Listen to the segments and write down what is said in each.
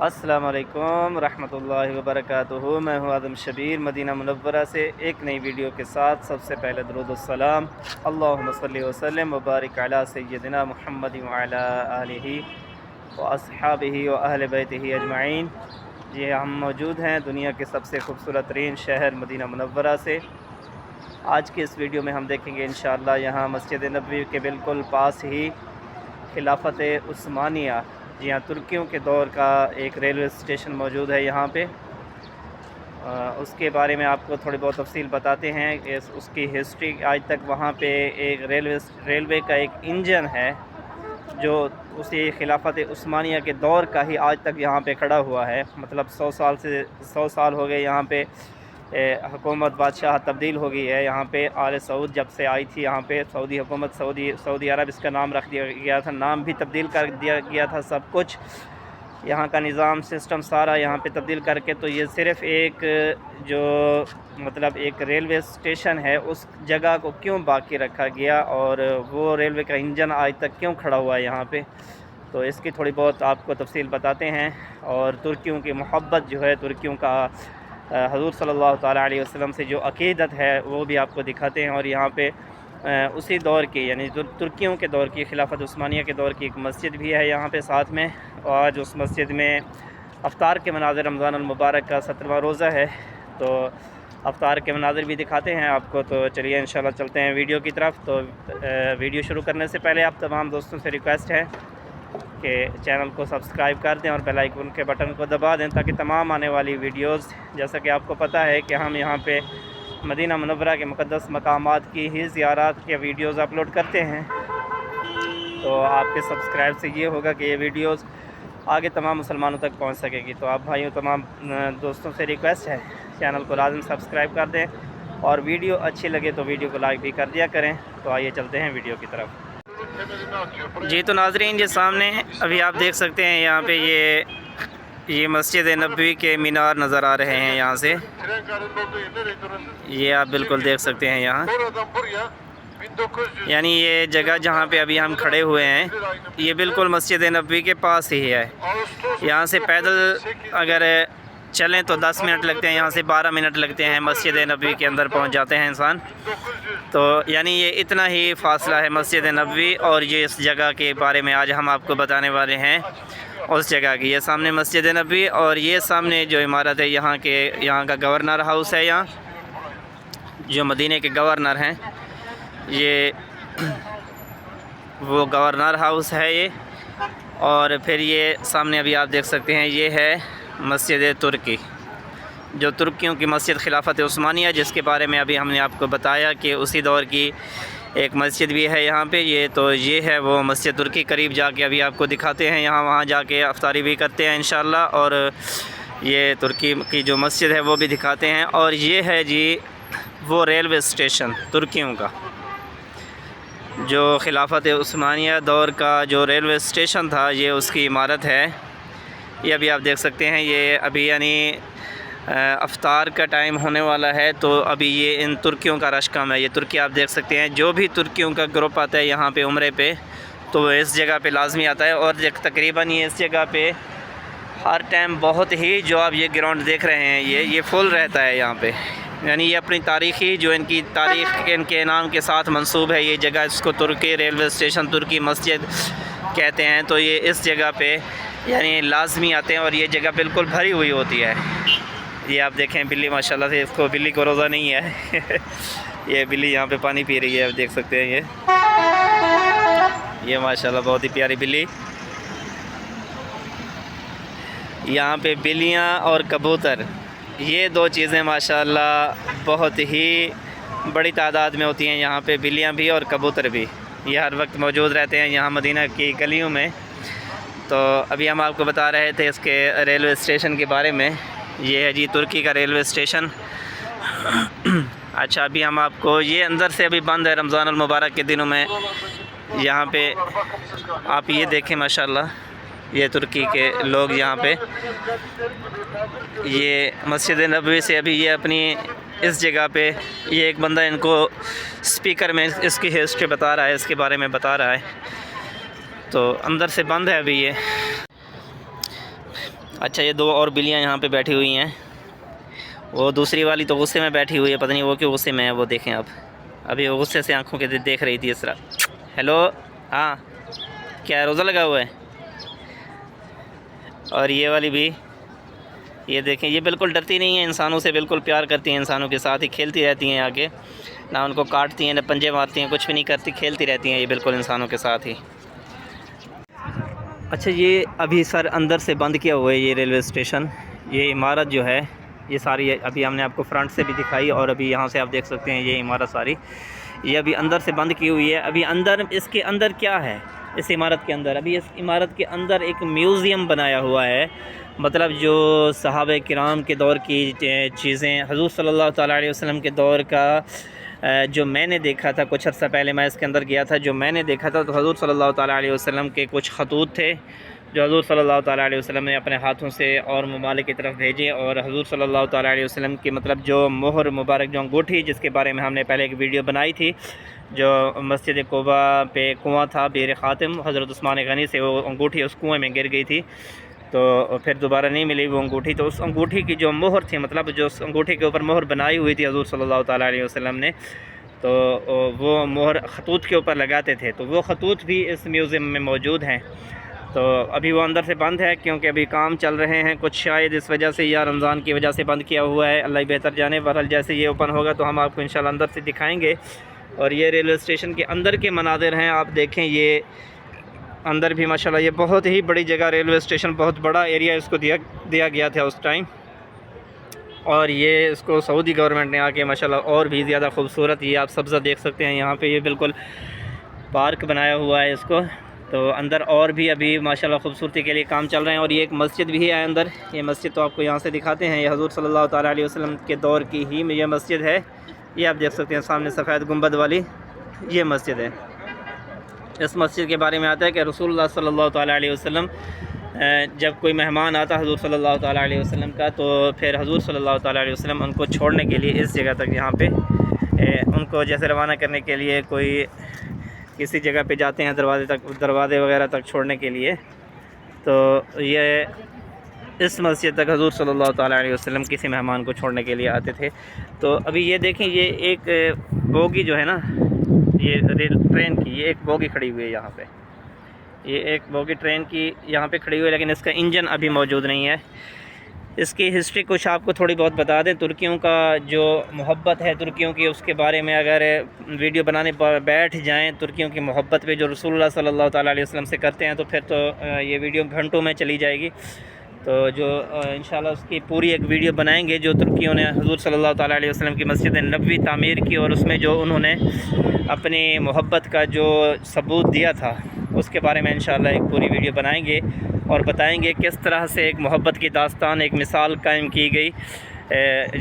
अस्सलाम वालेकुम रहमतुल्लाहि व बरकातुहू। मैं हूँ आदम शबीर मदीना मुनव्वरा से एक नई वीडियो के साथ। सबसे पहले दुरूद सलाम अल्लाहुम्मा सल्लि व सल्लिम व बारिक अला सय्यदिना मुहम्मद व अला आलिहि व अस्हाबिहि व अहले बैतिहि अजमाइन। ये हम मौजूद हैं दुनिया के सबसे खूबसूरत तरीन शहर मदीना मुनव्वरा से। आज के इस वीडियो में हम देखेंगे इंशाअल्लाह यहाँ मस्जिद नबवी के बिल्कुल पास ही खिलाफत उस्मानिया, जी हाँ, तुर्कियों के दौर का एक रेलवे स्टेशन मौजूद है यहाँ पे। उसके बारे में आपको थोड़ी बहुत तफसील बताते हैं कि उसकी हिस्ट्री। आज तक वहाँ पे एक रेलवे का एक इंजन है जो उसी खिलाफत उस्मानिया के दौर का ही आज तक यहाँ पे खड़ा हुआ है। मतलब 100 साल हो गए यहाँ पे। हुकूमत बादशाह तब्दील हो गई है यहाँ पे। आले सऊद जब से आई थी यहाँ पे, सऊदी हुकूमत, सऊदी अरब इसका नाम रख दिया गया था, नाम भी तब्दील कर दिया गया था, सब कुछ यहाँ का निज़ाम सिस्टम सारा यहाँ पे तब्दील करके। तो ये सिर्फ़ एक जो मतलब एक रेलवे स्टेशन है उस जगह को क्यों बाकी रखा गया और वो रेलवे का इंजन आज तक क्यों खड़ा हुआ है यहाँ पे, तो इसकी थोड़ी बहुत आपको तफसील बताते हैं। और तुर्कियों की मोहब्बत जो है, तुर्कियों का हज़ूर सल्लल्लाहु ताला अलैहि वसल्लम से जो अक़ीदत है वो भी आपको दिखाते हैं। और यहाँ पे उसी दौर की यानी तुर्कियों के दौर की खिलाफत उस्मानिया के दौर की एक मस्जिद भी है यहाँ पे साथ में। और आज उस मस्जिद में अफ्तार के मनाज़िर, रमज़ान अल मुबारक का 17वां रोज़ा है, तो अफ्तार के मनाज़िर भी दिखाते हैं आपको। तो चलिए इंशाल्लाह चलते हैं वीडियो की तरफ। तो वीडियो शुरू करने से पहले आप तमाम दोस्तों से रिक्वेस्ट है कि चैनल को सब्सक्राइब कर दें और बेल आइकन के बटन को दबा दें ताकि तमाम आने वाली वीडियोस, जैसा कि आपको पता है कि हम यहाँ पे मदीना मुनव्वरा के मुक़द्दस मकामात की ही ज़ियारत के वीडियोस अपलोड करते हैं। तो आपके सब्सक्राइब से ये होगा कि ये वीडियोस आगे तमाम मुसलमानों तक पहुँच सकेगी। तो आप भाइयों तमाम दोस्तों से रिक्वेस्ट है चैनल को लाज़िम सब्सक्राइब कर दें और वीडियो अच्छी लगे तो वीडियो को लाइक भी कर दिया करें। तो आइए चलते हैं वीडियो की तरफ। जी तो नाज़रीन, ये सामने अभी आप देख सकते हैं यहाँ पे ये मस्जिद नबवी के मीनार नज़र आ रहे हैं यहाँ से। ये आप बिल्कुल देख सकते हैं यहाँ, यानी ये जगह जहाँ पे अभी हम खड़े हुए हैं ये बिल्कुल मस्जिद नबवी के पास ही है। यहाँ से पैदल अगर चलें तो 10 मिनट लगते हैं, यहाँ से 12 मिनट लगते हैं, मस्जिद नबवी के अंदर पहुँच जाते हैं इंसान। तो यानी ये इतना ही फ़ासला है मस्जिद नबवी और ये इस जगह के बारे में आज हम आपको बताने वाले हैं। उस जगह की ये सामने मस्जिद नबवी और ये सामने जो इमारत है यहाँ का गवर्नर हाउस है। यहाँ जो मदीने के गवर्नर हैं ये वो गवर्नर हाउस है ये। और फिर ये सामने अभी आप देख सकते हैं ये है मस्जिद तुर्की, जो तुर्कियों की मस्जिद खिलाफत उस्मानिया, जिसके बारे में अभी हमने आपको बताया कि उसी दौर की एक मस्जिद भी है यहाँ पे। ये है वो मस्जिद तुर्की। करीब जाके अभी आपको दिखाते हैं, यहाँ वहाँ जाके अफ्तारी भी करते हैं इंशाल्लाह। और ये तुर्की की जो मस्जिद है वो भी दिखाते हैं। और ये है जी वो रेलवे स्टेशन तुर्कियों का, जो खिलाफत उस्मानिया दौर का जो रेलवे स्टेशन था, ये उसकी इमारत है। ये अभी आप देख सकते हैं, ये अभी यानी अफ्तार का टाइम होने वाला है तो अभी ये इन तुर्कियों का रश कम है। ये तुर्की आप देख सकते हैं, जो भी तुर्कियों का ग्रुप आता है यहाँ पे उम्रे पे तो इस जगह पे लाजमी आता है। और तकरीबन ये इस जगह पे हर टाइम बहुत ही, जो आप ये ग्राउंड देख रहे हैं ये फुल रहता है यहाँ पे। यानी ये अपनी तारीख़ी, जो इनकी तारीख़ इनके नाम के साथ मंसूब है ये जगह, इसको तुर्की रेलवे स्टेशन, तुर्की मस्जिद कहते हैं। तो ये इस जगह पे यानी लाजमी आते हैं और ये जगह बिल्कुल भरी हुई होती है। ये आप देखें बिल्ली, माशाल्लाह से इसको बिल्ली को रोज़ा नहीं है ये बिल्ली यहाँ पे पानी पी रही है, आप देख सकते हैं ये माशाल्लाह बहुत ही प्यारी बिल्ली। यहाँ पे बिल्लियाँ और कबूतर, ये दो चीज़ें माशाल्लाह बहुत ही बड़ी तादाद में होती हैं यहाँ पे। बिल्लियाँ भी और कबूतर भी ये हर वक्त मौजूद रहते हैं यहाँ मदीना की गलियों में। तो अभी हम आपको बता रहे थे इसके रेलवे स्टेशन के बारे में। ये है जी तुर्की का रेलवे स्टेशन। अच्छा, अभी हम आपको ये अंदर से अभी बंद है रमज़ान अल मुबारक के दिनों में। यहाँ पे आप ये देखें माशाल्लाह, ये तुर्की के लोग यहाँ पे ये मस्जिद नबवी से अभी ये अपनी इस जगह पे ये एक बंदा इनको स्पीकर में इसकी हिस्ट्री बता रहा है, इसके बारे में बता रहा है। तो अंदर से बंद है अभी ये। अच्छा, ये 2 और बिल्लियाँ यहाँ पे बैठी हुई हैं। वो दूसरी वाली तो गुस्से में बैठी हुई है, पता नहीं वो क्यों गुस्से में है। वो देखें आप, अभी वो गुस्से से आंखों के देख रही थी इस तरह। हेलो, हाँ, क्या रोज़ा लगा हुआ है? और ये वाली भी, ये देखें, ये बिल्कुल डरती नहीं है इंसानों से, बिल्कुल प्यार करती हैं इंसानों के साथ ही, खेलती रहती हैं आगे, ना उनको काटती हैं ना पंजे मारती हैं, कुछ भी नहीं करती, खेलती रहती हैं ये बिल्कुल इंसानों के साथ ही। अच्छा, ये अभी सर अंदर से बंद किया हुआ है ये रेलवे स्टेशन। ये इमारत जो है ये सारी अभी हमने आपको फ्रंट से भी दिखाई, और अभी यहाँ से आप देख सकते हैं ये इमारत सारी, ये अभी अंदर से बंद की हुई है। अभी अंदर, इसके अंदर क्या है, इस इमारत के अंदर, अभी इस इमारत के अंदर एक म्यूज़ियम बनाया हुआ है। मतलब जो सहाबे किराम के दौर की चीज़ें, हुज़ूर सल्लल्लाहु तआला अलैहि वसल्लम के दौर का जो मैंने देखा था, कुछ अर्सा पहले मैं इसके अंदर गया था, जो मैंने देखा था तो हुज़ूर सल्लल्लाहु तआला अलैहि वसल्लम के कुछ खतूत थे जो हुज़ूर सल्लल्लाहु तआला अलैहि वसल्लम ने अपने हाथों से और ममालिक की तरफ भेजे। और हुज़ूर सल्लल्लाहु तआला अलैहि वसल्लम की मतलब जो मोहर मुबारक, जो अंगूठी, जिसके बारे में हमने पहले एक वीडियो बनाई थी, जो मस्जिद कुबा पे कुआँ था बीर ख़ातिम, हज़रत उस्मान गनी से वो अंगूठी उस कुएँ में गिर गई थी, तो फिर दोबारा नहीं मिली वो अंगूठी। तो उस अंगूठी की जो मोहर थी, मतलब जो उस अंगूठी के ऊपर मोहर बनाई हुई थी हुज़ूर सल्लल्लाहु तआला अलैहि वसल्लम ने, तो वो मोहर खतूत के ऊपर लगाते थे, तो वो खतूत भी इस म्यूज़ियम में मौजूद हैं। तो अभी वो अंदर से बंद है क्योंकि अभी काम चल रहे हैं कुछ, शायद इस वजह से या रमज़ान की वजह से बंद किया हुआ है, अल्लाह ही बेहतर जाने। बहरहाल जैसे ये ओपन होगा तो हम आपको इंशाल्लाह अंदर से दिखाएंगे। और ये रेलवे स्टेशन के अंदर के मनाज़िर हैं, आप देखें। ये अंदर भी माशाल्लाह ये बहुत ही बड़ी जगह, रेलवे स्टेशन बहुत बड़ा एरिया इसको दिया गया था उस टाइम, और ये इसको सऊदी गवर्नमेंट ने आके माशाल्लाह और भी ज़्यादा खूबसूरत, ये आप सब्ज़ा देख सकते हैं यहाँ पे, ये बिल्कुल पार्क बनाया हुआ है इसको। तो अंदर और भी अभी माशाल्लाह खूबसूरती के लिए काम चल रहे हैं। और ये एक मस्जिद भी है अंदर, ये मस्जिद तो आपको यहाँ से दिखाते हैं, ये हुज़ूर सल्लल्लाहु तआला अलैहि वसल्लम के दौर की ही ये मस्जिद है। ये आप देख सकते हैं सामने सफ़ेद गुंबद वाली ये मस्जिद है। इस मस्जिद के बारे में आता है कि रसूलुल्लाह सल्लल्लाहु तआला अलैहि वसल्लम जब कोई मेहमान आता हुज़ूर सल्लल्लाहु तआला अलैहि वसल्लम का, तो फिर हुज़ूर सल्लल्लाहु तआला अलैहि वसल्लम उनको छोड़ने के लिए इस जगह तक, यहाँ पे उनको जैसे रवाना करने के लिए कोई किसी जगह पे जाते हैं, दरवाज़े वगैरह तक छोड़ने के लिए, तो ये इस मस्जिद तक हुज़ूर सल्लल्लाहु तआला अलैहि वसल्लम किसी मेहमान को छोड़ने के लिए आते थे। तो अभी ये देखें, ये एक बोगी जो है ना, ये ट्रेन की ये एक बोगी खड़ी हुई है यहाँ पे, ये एक बोगी ट्रेन की यहाँ पे खड़ी हुई है, लेकिन इसका इंजन अभी मौजूद नहीं है। इसकी हिस्ट्री कुछ आपको थोड़ी बहुत बता दें। तुर्कियों का जो मोहब्बत है तुर्कियों की, उसके बारे में अगर वीडियो बनाने बैठ जाएं, तुर्कियों की मोहब्बत पे जो रसूलुल्लाह सल्लल्लाहु तआला अलैहि वसल्लम से करते हैं, तो फिर तो ये वीडियो घंटों में चली जाएगी। तो जो इंशाल्लाह उसकी पूरी एक वीडियो बनाएंगे, जो तुर्कियों ने हुज़ूर सल्लल्लाहु तआला अलैहि वसल्लम की मस्जिद नबवी तामीर की, और उसमें जो उन्होंने अपनी मोहब्बत का जो सबूत दिया था, उसके बारे में इंशाल्लाह एक पूरी वीडियो बनाएंगे और बताएंगे किस तरह से एक मोहब्बत की दास्तान, एक मिसाल कायम की गई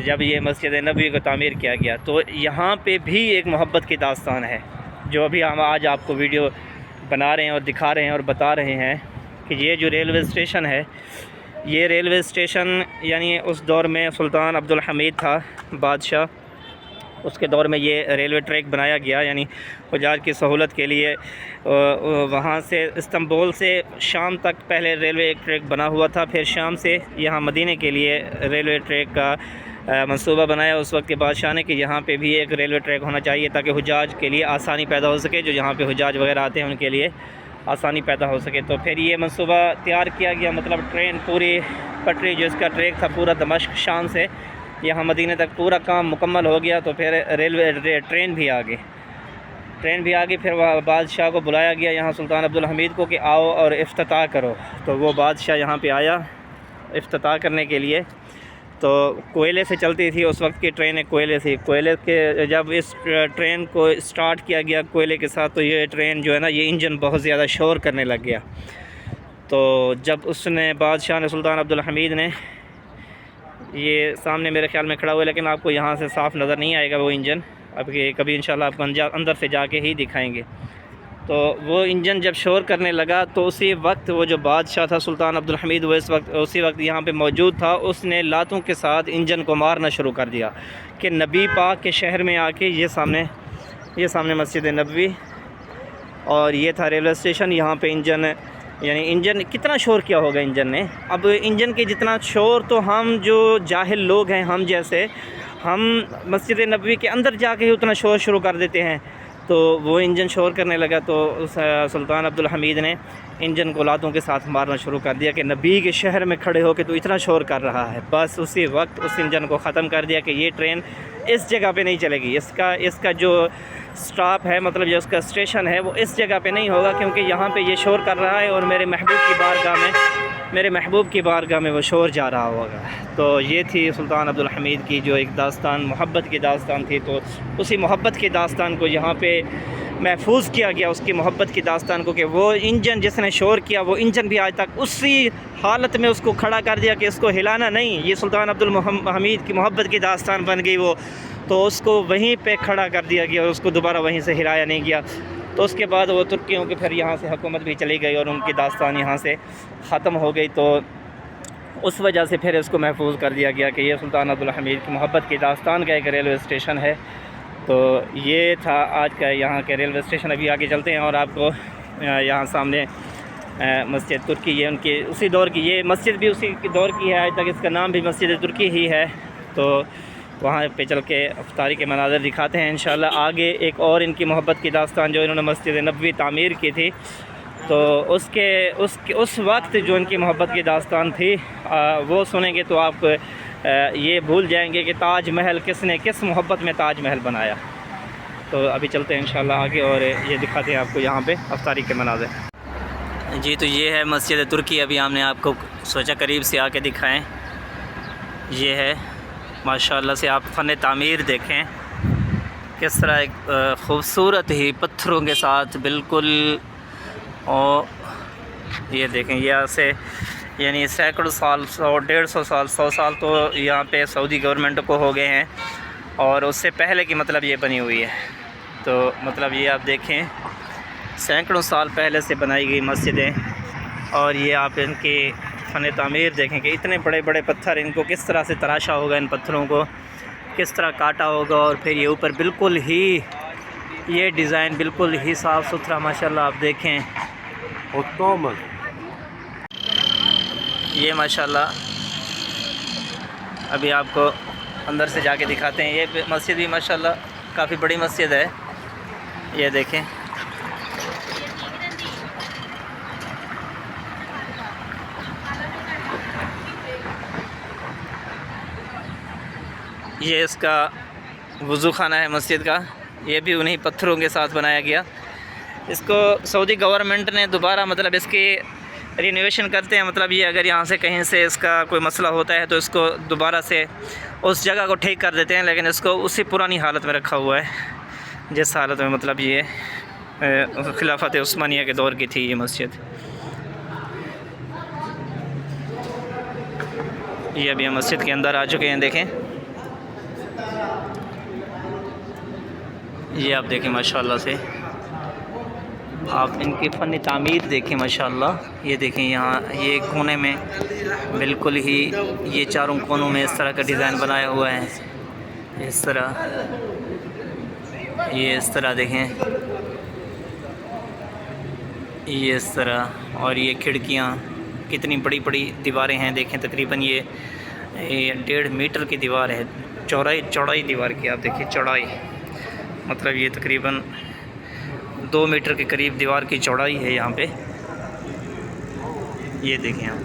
जब ये मस्जिद नबवी को तामीर किया गया। तो यहाँ पे भी एक मोहब्बत की दास्तान है, जो अभी हम आज आपको वीडियो बना रहे हैं और दिखा रहे हैं और बता रहे हैं कि ये जो रेलवे स्टेशन है, ये रेलवे स्टेशन यानी उस दौर में सुल्तान अब्दुल हमीद था बादशाह, उसके दौर में ये रेलवे ट्रैक बनाया गया, यानी हुज्जाज की सहूलत के लिए। वहाँ से इस्तांबुल से शाम तक पहले रेलवे एक ट्रैक बना हुआ था, फिर शाम से यहाँ मदीने के लिए रेलवे ट्रैक का मंसूबा बनाया उस वक्त के बादशाह ने कि यहाँ पे भी एक रेलवे ट्रैक होना चाहिए, ताकि हुज्जाज के लिए आसानी पैदा हो सके, जो यहाँ पे हुज्जाज वगैरह आते हैं उनके लिए आसानी पैदा हो सके। तो फिर ये मंसूबा तैयार किया गया, मतलब ट्रेन पूरी पटरी जो इसका ट्रैक था पूरा दमश्क शाम से यहाँ मदीने तक पूरा काम मुकम्मल हो गया। तो फिर ट्रेन भी आ गई, फिर वह बादशाह को बुलाया गया यहाँ सुल्तान अब्दुल हमीद को कि आओ और इफ्तिताह करो। तो वो बादशाह यहाँ पे आया इफ्तिताह करने के लिए। तो कोयले से चलती थी उस वक्त की ट्रेनें, कोयले के जब इस ट्रेन को स्टार्ट किया गया कोयले के साथ, तो ये ट्रेन जो है ना, ये इंजन बहुत ज़्यादा शोर करने लग गया। तो जब उसने बादशाह ने, सुल्तान अब्दुल हमीद ने, ये सामने मेरे ख्याल में खड़ा हुआ है, लेकिन आपको यहाँ से साफ़ नज़र नहीं आएगा वो इंजन, अब ये कभी इंशाल्लाह आपको अंदर से जाके ही दिखाएंगे। तो वो इंजन जब शोर करने लगा, तो उसी वक्त वो जो बादशाह था सुल्तान अब्दुल हमीद, वो उसी वक्त यहाँ पे मौजूद था। उसने लातों के साथ इंजन को मारना शुरू कर दिया कि नबी पाक के शहर में आके, ये सामने मस्जिद नबवी और ये था रेलवे स्टेशन, यहाँ पे इंजन यानी इंजन कितना शोर किया होगा इंजन ने। अब इंजन के जितना शोर तो हम जो जाहिल लोग हैं, हम जैसे, हम मस्जिद नबवी के अंदर जाके ही उतना शोर शुरू कर देते हैं। तो वो इंजन शोर करने लगा तो सुल्तान अब्दुल हमीद ने इंजन को लातों के साथ मारना शुरू कर दिया कि नबी के शहर में खड़े होकर तो इतना शोर कर रहा है। बस उसी वक्त उस इंजन को ख़त्म कर दिया कि ये ट्रेन इस जगह पे नहीं चलेगी, इसका जो स्टॉप है, मतलब जो उसका स्टेशन है, वो इस जगह पे नहीं होगा, क्योंकि यहाँ पे ये शोर कर रहा है और मेरे महबूब की बारगाह में वो शोर जा रहा होगा। तो ये थी सुल्तान अब्दुल हमीद की जो एक दास्तान, मोहब्बत की दास्तान थी। तो उसी मोहब्बत की दास्तान को यहाँ पे महफूज किया गया, उसकी मोहब्बत की दास्तान को, कि वो इंजन जिसने शोर किया वो इंजन भी आज तक उसी हालत में उसको खड़ा कर दिया कि इसको हिलाना नहीं। ये सुल्तान अब्दुल हमीद की मोहब्बत की दास्तान बन गई वो, तो उसको वहीं पे खड़ा कर दिया गया और उसको दोबारा वहीं से हिलाया नहीं गया। तो उसके बाद वो तुर्कियों की फिर यहाँ से हुकूमत भी चली गई और उनकी दास्तान यहाँ से ख़त्म हो गई। तो उस वजह से फिर इसको महफूज कर दिया गया कि ये सुल्तान अब्दुल हमीद की मोहब्बत की दास्तान का एक रेलवे स्टेशन है। तो ये था आज का यहाँ के रेलवे स्टेशन। अभी आगे चलते हैं और आपको यहाँ सामने मस्जिद तुर्की, ये उनकी उसी दौर की, ये मस्जिद भी उसी दौर की है, आज तक इसका नाम भी मस्जिद तुर्की ही है। तो वहाँ पे चल के अफ्तारी के मनाज़र दिखाते हैं इंशाल्लाह। आगे एक और इनकी मोहब्बत की दास्तान जो इन्होंने मस्जिद नबवी तामीर की थी, तो उस वक्त जो इनकी मोहब्बत की दास्तान थी वो सुनेंगे तो आप ये भूल जाएंगे कि ताज महल किसने, किस मोहब्बत में ताज महल बनाया। तो अभी चलते हैं इंशाल्लाह आगे और ये दिखाते हैं आपको यहाँ पे अफ्तारी के मनाज़र। जी, तो ये है मस्जिद तुर्की। अभी हमने आपको सोचा करीब से आके दिखाएं। ये है माशाल्लाह से, आप फ़न तामीर देखें किस तरह एक ख़ूबसूरत ही पत्थरों के साथ बिल्कुल। और ये देखें, यहाँ से यानी सैकड़ों साल, 100-150 साल, 100 साल तो यहाँ पे सऊदी गवर्नमेंट को हो गए हैं और उससे पहले की मतलब ये बनी हुई है। तो मतलब ये आप देखें सैकड़ों साल पहले से बनाई गई मस्जिदें। और ये आप इनकी फ़न तामीर देखें कि इतने बड़े बड़े पत्थर, इनको किस तरह से तराशा होगा, इन पत्थरों को किस तरह काटा होगा। और फिर ये ऊपर बिल्कुल ही ये डिज़ाइन बिल्कुल ही साफ़ सुथरा माशाल्लाह आप देखें। ये माशाल्लाह अभी आपको अंदर से जाके दिखाते हैं। ये मस्जिद भी माशाल्लाह काफ़ी बड़ी मस्जिद है, ये देखें। ये इसका वज़ू खाना है मस्जिद का, ये भी उन्हीं पत्थरों के साथ बनाया गया। इसको सऊदी गवर्नमेंट ने दोबारा मतलब इसकी रिनोवेशन करते हैं, मतलब ये अगर यहाँ से कहीं से इसका कोई मसला होता है तो इसको दोबारा से उस जगह को ठीक कर देते हैं, लेकिन इसको उसी पुरानी हालत में रखा हुआ है जिस हालत में मतलब ये खिलाफत उस्मानिया के दौर की थी ये मस्जिद। ये अभी हम मस्जिद के अंदर आ चुके हैं, देखें। ये आप देखें माशाल्लाह से, आप इनकी फ़न तामीर देखें माशाल्लाह। ये देखें यहाँ ये कोने में बिल्कुल ही ये चारों कोनों में इस तरह का डिज़ाइन बनाया हुआ है, इस तरह, ये इस तरह देखें, ये इस तरह। और ये खिड़कियाँ, कितनी बड़ी बड़ी दीवारें हैं देखें। तकरीबन ये 1.5 मीटर की दीवार है, चौड़ाई दीवार की आप देखिए, चौड़ाई मतलब ये तकरीबन 2 मीटर के करीब दीवार की चौड़ाई है यहाँ पे। ये देखें आप,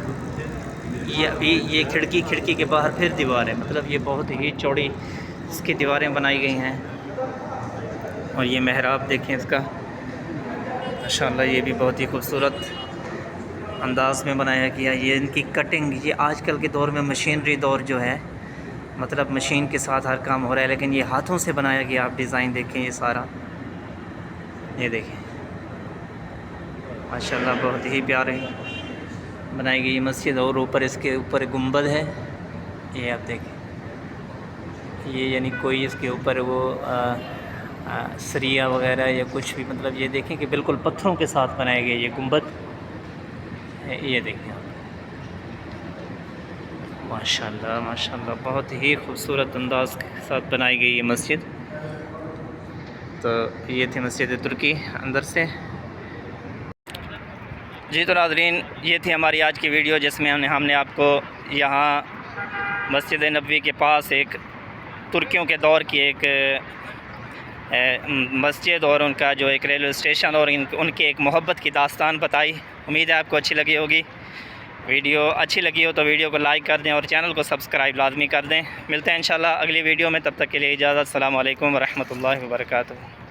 ये अभी ये खिड़की के बाहर फिर दीवार है, मतलब ये बहुत ही चौड़ी इसकी दीवारें बनाई गई हैं। और ये महराब देखें इसका माशाल्लाह, ये भी बहुत ही खूबसूरत अंदाज में बनाया गया। ये इनकी कटिंग, ये आजकल के दौर में मशीनरी दौर जो है, मतलब मशीन के साथ हर काम हो रहा है, लेकिन ये हाथों से बनाया गया। आप डिज़ाइन देखें ये सारा, ये देखें माशाल्लाह बहुत ही प्यारे बनाई गई मस्जिद। और ऊपर इसके ऊपर गुंबद है, ये आप देखें, ये यानी कोई इसके ऊपर वो सरिया वगैरह या कुछ भी, मतलब ये देखें कि बिल्कुल पत्थरों के साथ बनाए गए ये गुंबद। ये देखें आप माशाल्लाह माशाल्लाह बहुत ही खूबसूरत अंदाज के साथ बनाई गई ये मस्जिद। तो ये थी मस्जिद तुर्की अंदर से। जी तो नाज़रीन, ये थी हमारी आज की वीडियो जिसमें हमने आपको यहाँ मस्जिद नबवी के पास एक तुर्कियों के दौर की एक मस्जिद और उनका जो एक रेलवे स्टेशन और उनके एक मोहब्बत की दास्तान बताई। उम्मीद है आपको अच्छी लगी होगी। वीडियो अच्छी लगी हो तो वीडियो को लाइक कर दें और चैनल को सब्सक्राइब लाजमी कर दें। मिलते हैं इंशाल्लाह अगली वीडियो में, तब तक के लिए इजाज़त। अस्सलामु अलैकुम व रहमतुल्लाहि व बरकातुहू।